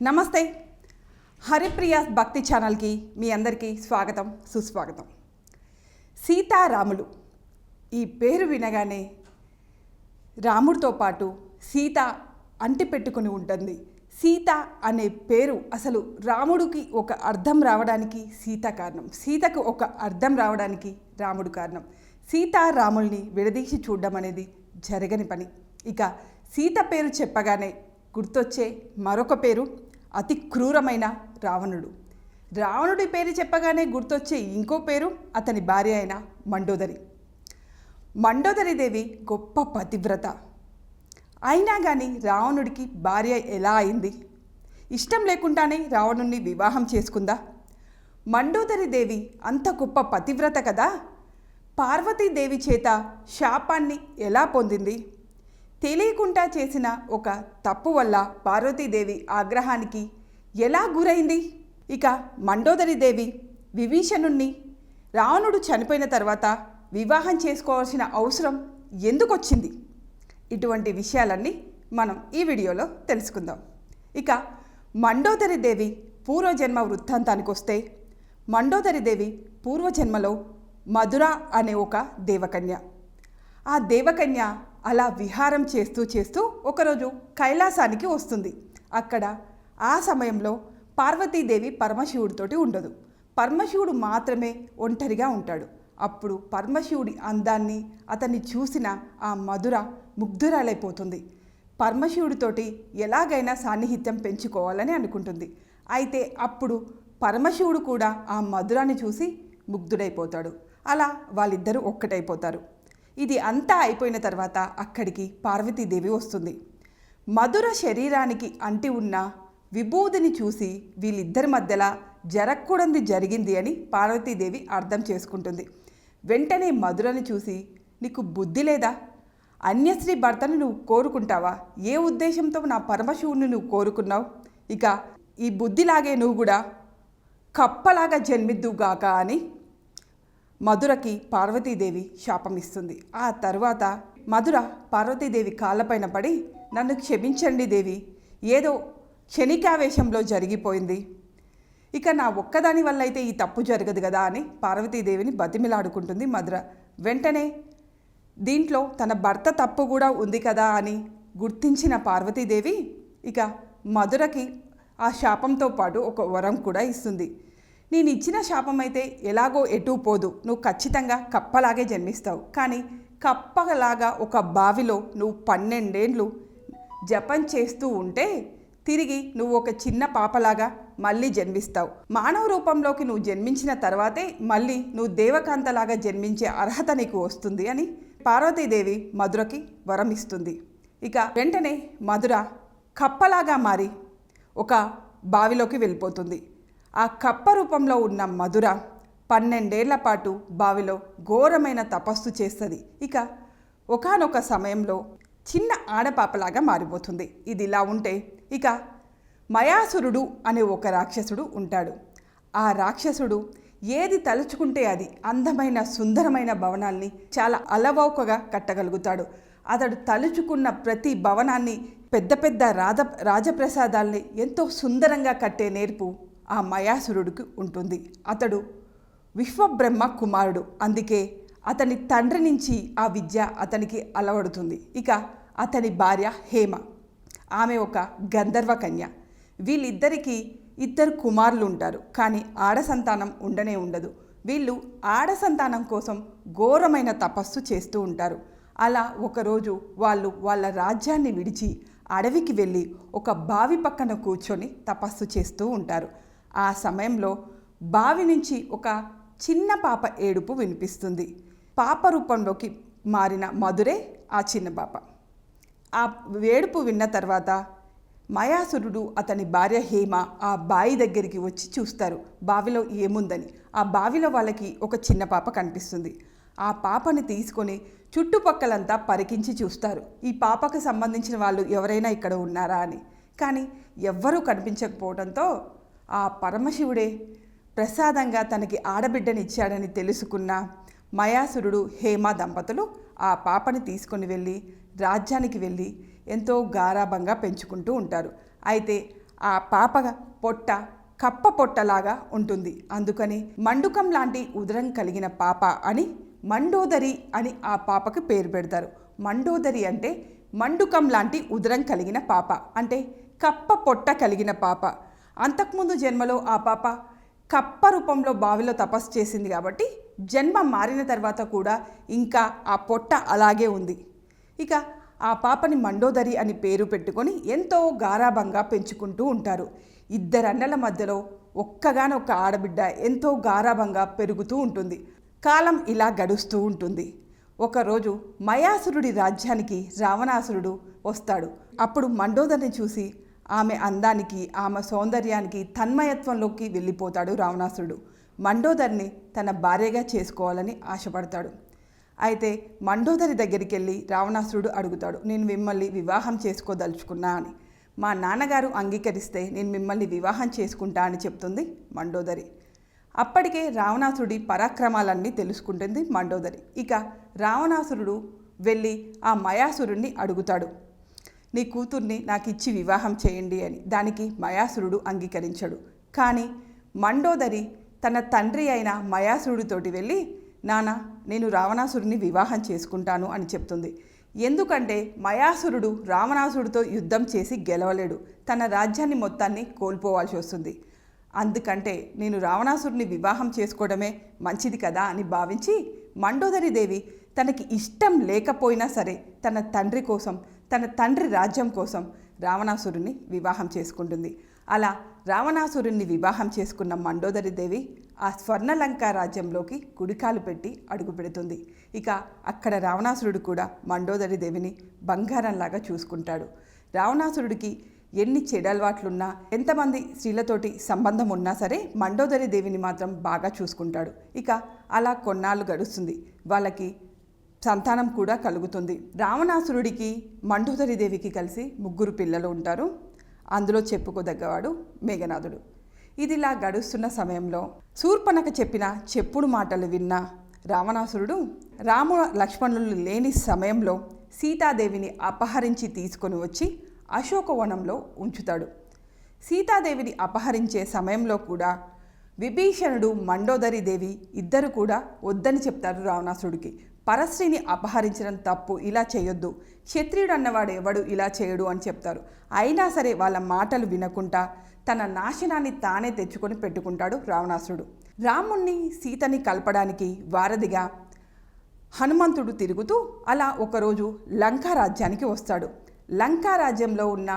నమస్తే. హరిప్రియాస్ భక్తి ఛానల్కి మీ అందరికీ స్వాగతం, సుస్వాగతం. సీతారాములు ఈ పేరు వినగానే రాముడితో పాటు సీత అంటిపెట్టుకుని ఉంటుంది. సీత అనే పేరు అసలు రాముడికి ఒక అర్థం రావడానికి సీత కారణం, సీతకు ఒక అర్థం రావడానికి రాముడు కారణం. సీతారాముల్ని విడదీసి చూడడం అనేది జరగని పని. ఇక సీత పేరు చెప్పగానే గుర్తొచ్చే మరొక పేరు అతి క్రూరమైన రావణుడు. రావణుడి పేరు చెప్పగానే గుర్తొచ్చే ఇంకో పేరు అతని భార్య అయిన మండోదరి. మండోదరి దేవి గొప్ప పతివ్రత. అయినా కానీ రావణుడికి భార్య ఎలా అయింది? ఇష్టం లేకుండానే రావణుణ్ణి వివాహం చేసుకుందా? మండోదరి దేవి అంత గొప్ప పతివ్రత కదా, పార్వతీదేవి చేత శాపాన్ని ఎలా పొందింది? తెలియకుండా చేసిన ఒక తప్పు వల్ల పార్వతీదేవి ఆగ్రహానికి ఎలా గురైంది? ఇక మండోదరి దేవి విభీషణుణ్ణి రావణుడు చనిపోయిన తర్వాత వివాహం చేసుకోవాల్సిన అవసరం ఎందుకు వచ్చింది? ఇటువంటి విషయాలన్నీ మనం ఈ వీడియోలో తెలుసుకుందాం. ఇక మండోదరి దేవి పూర్వజన్మ వృత్తాంతానికి వస్తే, మండోదరి దేవి పూర్వజన్మలో మధుర అనే ఒక దేవకన్య. ఆ దేవకన్య అలా విహారం చేస్తూ చేస్తూ ఒకరోజు కైలాసానికి వస్తుంది. అక్కడ ఆ సమయంలో పార్వతీదేవి పరమశివుడితోటి ఉండదు. పరమశివుడు మాత్రమే ఒంటరిగా ఉంటాడు. అప్పుడు పరమశివుడి అందాన్ని అతన్ని చూసిన ఆ మధుర ముగ్ధురాలైపోతుంది. పరమశివుడితోటి ఎలాగైనా సాన్నిహిత్యం పెంచుకోవాలని అనుకుంటుంది. అయితే అప్పుడు పరమశివుడు కూడా ఆ మధురాన్ని చూసి ముగ్ధుడైపోతాడు. అలా వాళ్ళిద్దరూ ఒక్కటైపోతారు. ఇది అంతా అయిపోయిన తర్వాత అక్కడికి పార్వతీదేవి వస్తుంది. మధుర శరీరానికి అంటి ఉన్న విభూదిని చూసి వీళ్ళిద్దరి మధ్యలో జరగకూడనిది జరిగింది అని పార్వతీదేవి అర్థం చేసుకుంటుంది. వెంటనే మధురని చూసి, నీకు బుద్ధి లేదా? అన్యశ్రీ భర్తను నువ్వు కోరుకుంటావా? ఏ ఉద్దేశంతో నా పరమశివుని నువ్వు కోరుకున్నావు? ఇక ఈ బుద్ధిలాగే నువ్వు కూడా కప్పలాగా జన్మిద్దుగాక అని మధురకి పార్వతీదేవి శాపం ఇస్తుంది. ఆ తర్వాత మధుర పార్వతీదేవి కాళ్ళపైన పడి, నన్ను క్షమించండి దేవి, ఏదో క్షణికావేశంలో జరిగిపోయింది, ఇక నా ఒక్కదాని వల్ల అయితే ఈ తప్పు జరగదు కదా అని పార్వతీదేవిని బతిమిలాడుకుంటుంది మధుర. వెంటనే దీంట్లో తన భర్త తప్పు కూడా ఉంది కదా అని గుర్తించిన పార్వతీదేవి ఇక మధురకి ఆ శాపంతో పాటు ఒక వరం కూడా ఇస్తుంది. నేను ఇచ్చిన శాపం అయితే ఎలాగో ఎటూ పోదు, నువ్వు ఖచ్చితంగా కప్పలాగే జన్మిస్తావు. కానీ కప్పలాగా ఒక బావిలో నువ్వు 12 ఏళ్ళు జపం చేస్తూ ఉంటే తిరిగి నువ్వు ఒక చిన్న పాపలాగా మళ్ళీ జన్మిస్తావు. మానవ రూపంలోకి నువ్వు జన్మించిన తర్వాతే మళ్ళీ నువ్వు దేవకాంతలాగా జన్మించే అర్హత నీకు వస్తుంది అని పార్వతీదేవి మధురకి వరం ఇస్తుంది. ఇక వెంటనే మధుర కప్పలాగా మారి ఒక బావిలోకి వెళ్ళిపోతుంది. ఆ కప్ప రూపంలో ఉన్న మధుర 12 ఏళ్ల పాటు బావిలో ఘోరమైన తపస్సు చేస్తుంది. ఇక ఒకానొక సమయంలో చిన్న ఆడపాపలాగా మారిపోతుంది. ఇది ఇలా ఉంటే ఇక మయాసురుడు అనే ఒక రాక్షసుడు ఉంటాడు. ఆ రాక్షసుడు ఏది తలుచుకుంటే అది అందమైన సుందరమైన భవనాల్ని చాలా అలవౌకగా కట్టగలుగుతాడు. అతడు తలుచుకున్న ప్రతి భవనాన్ని, పెద్ద పెద్ద రాజప్రసాదాల్ని ఎంతో సుందరంగా కట్టే నేర్పు ఆ మయాసురుడికి ఉంటుంది. అతడు విశ్వబ్రహ్మ కుమారుడు, అందుకే అతని తండ్రి నుంచి ఆ విద్య అతనికి అలవడుతుంది. ఇక అతని భార్య హేమ, ఆమె ఒక గంధర్వ కన్య. వీళ్ళిద్దరికీ 2 కుమారులు ఉంటారు, కానీ ఆడ సంతానం ఉండనే ఉండదు. వీళ్ళు ఆడ సంతానం కోసం ఘోరమైన తపస్సు చేస్తూ ఉంటారు. అలా ఒకరోజు వాళ్ళు వాళ్ళ రాజ్యాన్ని విడిచి అడవికి వెళ్ళి ఒక బావి పక్కన కూర్చొని తపస్సు చేస్తూ ఉంటారు. ఆ సమయంలో బావి నుంచి ఒక చిన్న పాప ఏడుపు వినిపిస్తుంది. పాప రూపంలోకి మారిన మధురే ఆ చిన్న పాప. ఆ ఏడుపు విన్న తర్వాత మయాసురుడు అతని భార్య హేమ ఆ బావి దగ్గరికి వచ్చి చూస్తారు బావిలో ఏముందని. ఆ బావిలో వాళ్ళకి ఒక చిన్న పాప కనిపిస్తుంది. ఆ పాపని తీసుకొని చుట్టుపక్కలంతా పరికించి చూస్తారు, ఈ పాపకు సంబంధించిన వాళ్ళు ఎవరైనా ఇక్కడ ఉన్నారా అని. కానీ ఎవ్వరూ కనిపించకపోవడంతో ఆ పరమశివుడే ప్రసాదంగా తనకి ఆడబిడ్డనిచ్చాడని తెలుసుకున్న మయాసురుడు హేమ దంపతులు ఆ పాపని తీసుకొని వెళ్ళి రాజ్యానికి వెళ్ళి ఎంతో గారాబంగా పెంచుకుంటూ ఉంటారు. అయితే ఆ పాప పొట్ట కప్ప పొట్టలాగా ఉంటుంది. అందుకని మండుకం లాంటి ఉదరం కలిగిన పాప అని మండోదరి అని ఆ పాపకి పేరు పెడతారు. మండోదరి అంటే మండుకం లాంటి ఉదరం కలిగిన పాప, అంటే కప్ప పొట్ట కలిగిన పాప. అంతకుముందు జన్మలో ఆ పాప కప్ప రూపంలో బావిలో తపస్సు చేసింది కాబట్టి జన్మ మారిన తర్వాత కూడా ఇంకా ఆ పొట్ట అలాగే ఉంది. ఇక ఆ పాపని మండోదరి అని పేరు పెట్టుకొని ఎంతో గారాబంగా పెంచుకుంటూ ఉంటారు. ఇద్దరన్నల మధ్యలో ఒక్కగానొక్క ఆడబిడ్డ ఎంతో గారాబంగా పెరుగుతూ ఉంటుంది. కాలం ఇలా గడుస్తూ ఉంటుంది. ఒకరోజు మయాసురుడి రాజ్యానికి రావణాసురుడు వస్తాడు. అప్పుడు మండోదరిని చూసి ఆమె అందానికి, ఆమె సౌందర్యానికి, తన్మయత్వంలోకి వెళ్ళిపోతాడు రావణాసురుడు. మండోదరిని తన భార్యగా చేసుకోవాలని ఆశపడతాడు. అయితే మండోదరి దగ్గరికి వెళ్ళి రావణాసురుడు అడుగుతాడు, నేను మిమ్మల్ని వివాహం చేసుకోదలుచుకున్నా అని. మా నాన్నగారు అంగీకరిస్తే నేను మిమ్మల్ని వివాహం చేసుకుంటా అని చెప్తుంది మండోదరి. అప్పటికే రావణాసురుడి పరాక్రమాలన్నీ తెలుసుకుంటుంది మండోదరి. ఇక రావణాసురుడు వెళ్ళి ఆ మయాసురుడిని అడుగుతాడు, నీ కూతుర్ని నాకు ఇచ్చి వివాహం చేయండి అని. దానికి మయాసురుడు అంగీకరించాడు. కానీ మండోదరి తన తండ్రి అయిన మయాసురుడితోటి వెళ్ళి, నాన్న నేను రావణాసురుడిని వివాహం చేసుకుంటాను అని చెప్తుంది. ఎందుకంటే మయాసురుడు రావణాసురుడితో యుద్ధం చేసి గెలవలేడు, తన రాజ్యాన్ని మొత్తాన్ని కోల్పోవాల్సి వస్తుంది. అందుకంటే నేను రావణాసురుడిని వివాహం చేసుకోవడమే మంచిది కదా అని భావించి మండోదరి దేవి తనకి ఇష్టం లేకపోయినా సరే తన తండ్రి కోసం, తన తండ్రి రాజ్యం కోసం రావణాసురుడిని వివాహం చేసుకుంటుంది. అలా రావణాసురుణ్ణి వివాహం చేసుకున్న మండోదరి దేవి ఆ స్వర్ణలంక రాజ్యంలోకి కుడికాలు పెట్టి అడుగు పెడుతుంది. ఇక అక్కడ రావణాసురుడు కూడా మండోదరి దేవిని బంగారంలాగా చూసుకుంటాడు. రావణాసురుడికి ఎన్ని చెడలవాట్లున్నా, ఎంతమంది స్త్రీలతోటి సంబంధం ఉన్నా సరే మండోదరి దేవిని మాత్రం బాగా చూసుకుంటాడు. ఇక అలా కొన్నాళ్ళు గడుస్తుంది. వాళ్ళకి సంతానం కూడా కలుగుతుంది. రావణాసురుడికి మండోదరి దేవికి కలిసి 3 పిల్లలు ఉంటారు. అందులో చెప్పుకోదగ్గవాడు మేఘనాథుడు. ఇదిలా గడుస్తున్న సమయంలో శూర్పణఖ చెప్పిన చెప్పుడు మాటలు విన్న రావణాసురుడు రామ లక్ష్మణులు లేని సమయంలో సీతాదేవిని అపహరించి తీసుకొని వచ్చి అశోకవనంలో ఉంచుతాడు. సీతాదేవిని అపహరించే సమయంలో కూడా విభీషణుడు, మండోదరి దేవి ఇద్దరు కూడా వద్దని చెప్తారు రావణాసురుడికి. పరస్త్రీని అపహరించడం తప్పు, ఇలా చేయొద్దు, క్షత్రియుడు అన్నవాడు ఎవడు ఇలా చేయడు అని చెప్తారు. అయినా సరే వాళ్ళ మాటలు వినకుండా తన నాశనాన్ని తానే తెచ్చుకొని పెట్టుకుంటాడు రావణాసురుడు. రాముణ్ణి సీతని కలపడానికి వారధిగా హనుమంతుడు తిరుగుతూ అలా ఒకరోజు లంకా రాజ్యానికి వస్తాడు. లంకా రాజ్యంలో ఉన్న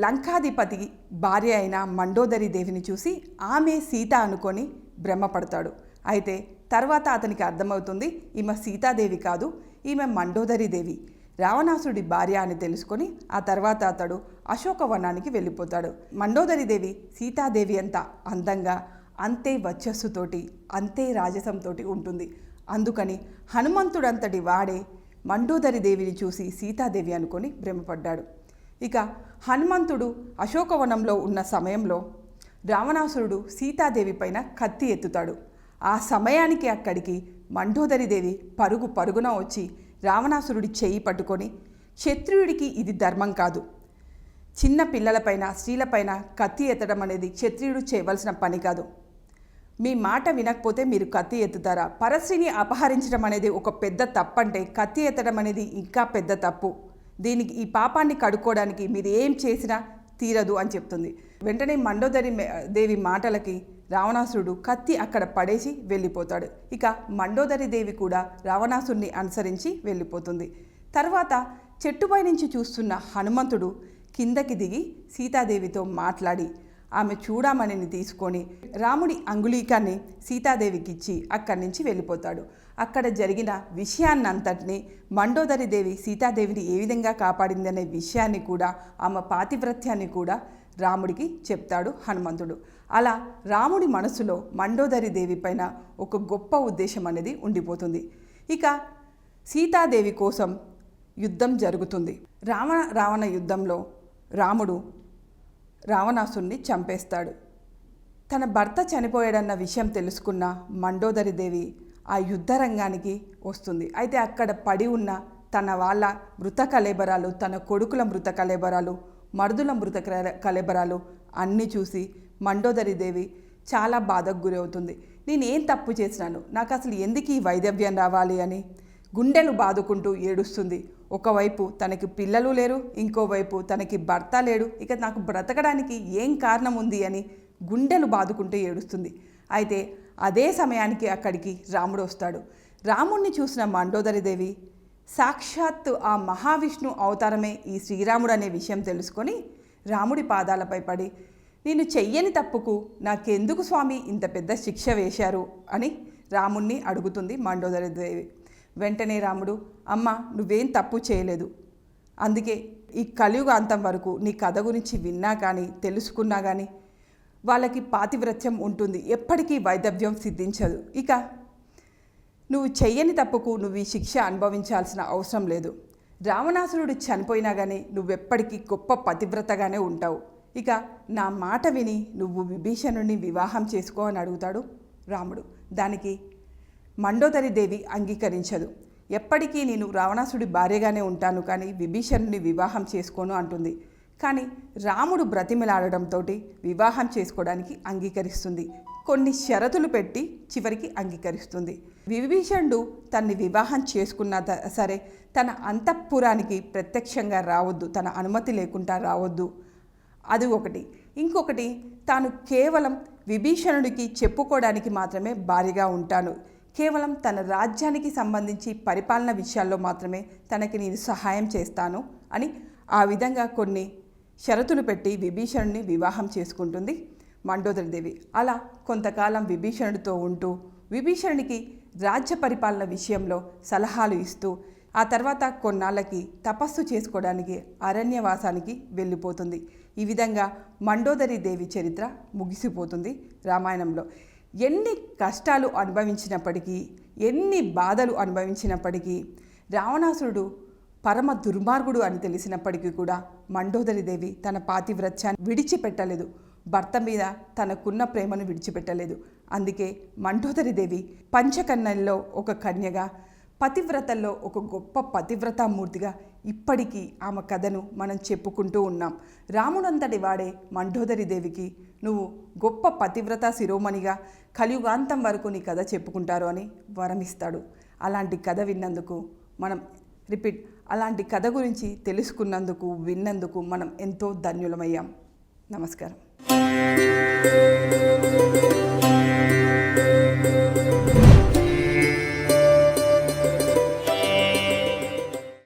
లంకాధిపతి భార్య అయిన మండోదరి దేవిని చూసి ఆమె సీత అనుకొని భ్రమపడతాడు. అయితే తర్వాత అతనికి అర్థమవుతుంది ఈమె సీతాదేవి కాదు, ఈమె మండోదరి దేవి, రావణాసుడి భార్య అని తెలుసుకొని ఆ తర్వాత అతడు అశోకవనానికి వెళ్ళిపోతాడు. మండోదరి దేవి సీతాదేవి అంత అందంగా, అంతే వర్చస్సుతోటి, అంతే రాజసంతో ఉంటుంది. అందుకని హనుమంతుడంతటి వాడే మండోదరి దేవిని చూసి సీతాదేవి అనుకొని భ్రమపడ్డాడు. ఇక హనుమంతుడు అశోకవనంలో ఉన్న సమయంలో రావణాసురుడు సీతాదేవి పైన కత్తి ఎత్తుతాడు. ఆ సమయానికి అక్కడికి మండోదరి దేవి పరుగు పరుగున వచ్చి రావణాసురుడి చెయ్యి పట్టుకొని, క్షత్రియుడికి ఇది ధర్మం కాదు, చిన్న పిల్లలపైన, స్త్రీలపైన కత్తి ఎత్తడం అనేది క్షత్రియుడు చేయవలసిన పని కాదు, మీ మాట వినకపోతే మీరు కత్తి ఎత్తుతారా? పరస్త్రీని అపహరించడం అనేది ఒక పెద్ద తప్పు అంటే కత్తి ఎత్తడం అనేది ఇంకా పెద్ద తప్పు. దీనికి, ఈ పాపాన్ని కడుక్కోవడానికి మీరు ఏం చేసినా తీరదు అని చెప్తుంది. వెంటనే మండోదరి దేవి మాటలకి రావణాసురుడు కత్తి అక్కడ పడేసి వెళ్ళిపోతాడు. ఇక మండోదరి దేవి కూడా రావణాసురుని అనుసరించి వెళ్ళిపోతుంది. తర్వాత చెట్టుపై నుంచి చూస్తున్న హనుమంతుడు కిందకి దిగి సీతాదేవితో మాట్లాడి ఆమె చూడమని తీసుకొని రాముడి అంగుళీకాన్ని సీతాదేవికి ఇచ్చి అక్కడి నుంచి వెళ్ళిపోతాడు. అక్కడ జరిగిన విషయాన్నంతటినీ మండోదరి దేవి సీతాదేవిని ఏ విధంగా కాపాడిందనే విషయాన్ని కూడా, ఆమె పాతివ్రత్యాన్ని కూడా రాముడికి చెప్తాడు హనుమంతుడు. అలా రాముడి మనసులో మండోదరి దేవి పైన ఒక గొప్ప ఉద్దేశం అనేది ఉండిపోతుంది. ఇక సీతాదేవి కోసం యుద్ధం జరుగుతుంది. రావణ యుద్ధంలో రాముడు రావణాసురుని చంపేస్తాడు. తన భర్త చనిపోయాడన్న విషయం తెలుసుకున్న మండోదరి దేవి ఆ యుద్ధ రంగానికి వస్తుంది. అయితే అక్కడ పడి ఉన్న తన వాళ్ళ మృత కళేబరాలు, తన కొడుకుల మృత కళేబరాలు మరుదుల మృత కళెబరాలు అన్నీ చూసి మండోదరి దేవి చాలా బాధకు గురవుతుంది. నేనేం తప్పు చేసినాను, నాకు అసలు ఎందుకు ఈ వైదవ్యం రావాలి అని గుండెలు బాదుకుంటూ ఏడుస్తుంది. ఒకవైపు తనకి పిల్లలు లేరు, ఇంకోవైపు తనకి భర్త లేడు, ఇక నాకు బ్రతకడానికి ఏం కారణం ఉంది అని గుండెలు బాదుకుంటూ ఏడుస్తుంది. అయితే అదే సమయానికి అక్కడికి రాముడు వస్తాడు. రాముణ్ణి చూసిన మండోదరి దేవి సాక్షాత్తు ఆ మహావిష్ణు అవతారమే ఈ శ్రీరాముడు అనే విషయం తెలుసుకొని రాముడి పాదాలపై పడి, నేను చెయ్యని తప్పుకు నాకెందుకు స్వామి ఇంత పెద్ద శిక్ష వేశారు అని రాముణ్ణి అడుగుతుంది మండోదరి దేవి. వెంటనే రాముడు, అమ్మ నువ్వేం తప్పు చేయలేదు, అందుకే ఈ కలియుగ అంతం వరకు నీ కథ గురించి విన్నా కానీ తెలుసుకున్నా కానీ వాళ్ళకి పాతివ్రత్యం ఉంటుంది, ఎప్పటికీ వైదవ్యం సిద్ధించదు. ఇక నువ్వు చెయ్యని తప్పుకు నువ్వు ఈ శిక్ష అనుభవించాల్సిన అవసరం లేదు. రావణాసురుడు చనిపోయినా కానీ నువ్వెప్పటికీ గొప్ప పతివ్రతగానే ఉంటావు. ఇక నా మాట విని నువ్వు విభీషణుడిని వివాహం చేసుకో అని అడుగుతాడు రాముడు. దానికి మండోదరి దేవి అంగీకరించదు. ఎప్పటికీ నేను రావణాసుడి భార్యగానే ఉంటాను కానీ విభీషణుడిని వివాహం చేసుకోను అంటుంది. కానీ రాముడు బ్రతిమలాడడంతో వివాహం చేసుకోవడానికి అంగీకరిస్తుంది. కొన్ని షరతులు పెట్టి చివరికి అంగీకరిస్తుంది. విభీషణుడు తన్ని వివాహం చేసుకున్నా సరే తన అంతఃపురానికి ప్రత్యక్షంగా రావద్దు, తన అనుమతి లేకుండా రావద్దు, అది ఒకటి. ఇంకొకటి, తాను కేవలం విభీషణుడికి చెప్పుకోవడానికి మాత్రమే భార్యగా ఉంటాను, కేవలం తన రాజ్యానికి సంబంధించి పరిపాలన విషయాల్లో మాత్రమే తనకి నేను సహాయం చేస్తాను అని ఆ విధంగా కొన్ని షరతులు పెట్టి విభీషణుడిని వివాహం చేసుకుంటుంది మండోదరి దేవి. అలా కొంతకాలం విభీషణుడితో ఉంటూ విభీషణుడికి రాజ్య పరిపాలన విషయంలో సలహాలు ఇస్తూ ఆ తర్వాత కొన్నాళ్ళకి తపస్సు చేసుకోవడానికి అరణ్యవాసానికి వెళ్ళిపోతుంది. ఈ విధంగా మండోదరి దేవి చరిత్ర ముగిసిపోతుంది రామాయణంలో. ఎన్ని కష్టాలు అనుభవించినప్పటికీ, ఎన్ని బాధలు అనుభవించినప్పటికీ, రావణాసురుడు పరమ దుర్మార్గుడు అని తెలిసినప్పటికీ కూడా మండోదరి దేవి తన పాతివ్రత్యాన్ని విడిచిపెట్టలేదు, భర్త మీద తనకున్న ప్రేమను విడిచిపెట్టలేదు. అందుకే మండోదరి దేవి పంచకన్యల్లో ఒక కన్యగా, పతివ్రతల్లో ఒక గొప్ప పతివ్రతామూర్తిగా ఇప్పటికీ ఆమె కథను మనం చెప్పుకుంటూ ఉన్నాం. రాముడంతటి వాడే మండోదరి దేవికి నువ్వు గొప్ప పతివ్రత శిరోమణిగా కలియుగాంతం వరకు నీ కథ చెప్పుకుంటారు అని వరమిస్తాడు. అలాంటి కథ విన్నందుకు మనం అలాంటి కథ గురించి తెలుసుకున్నందుకు, విన్నందుకు మనం ఎంతో ధన్యులమయ్యాం. నమస్కారం.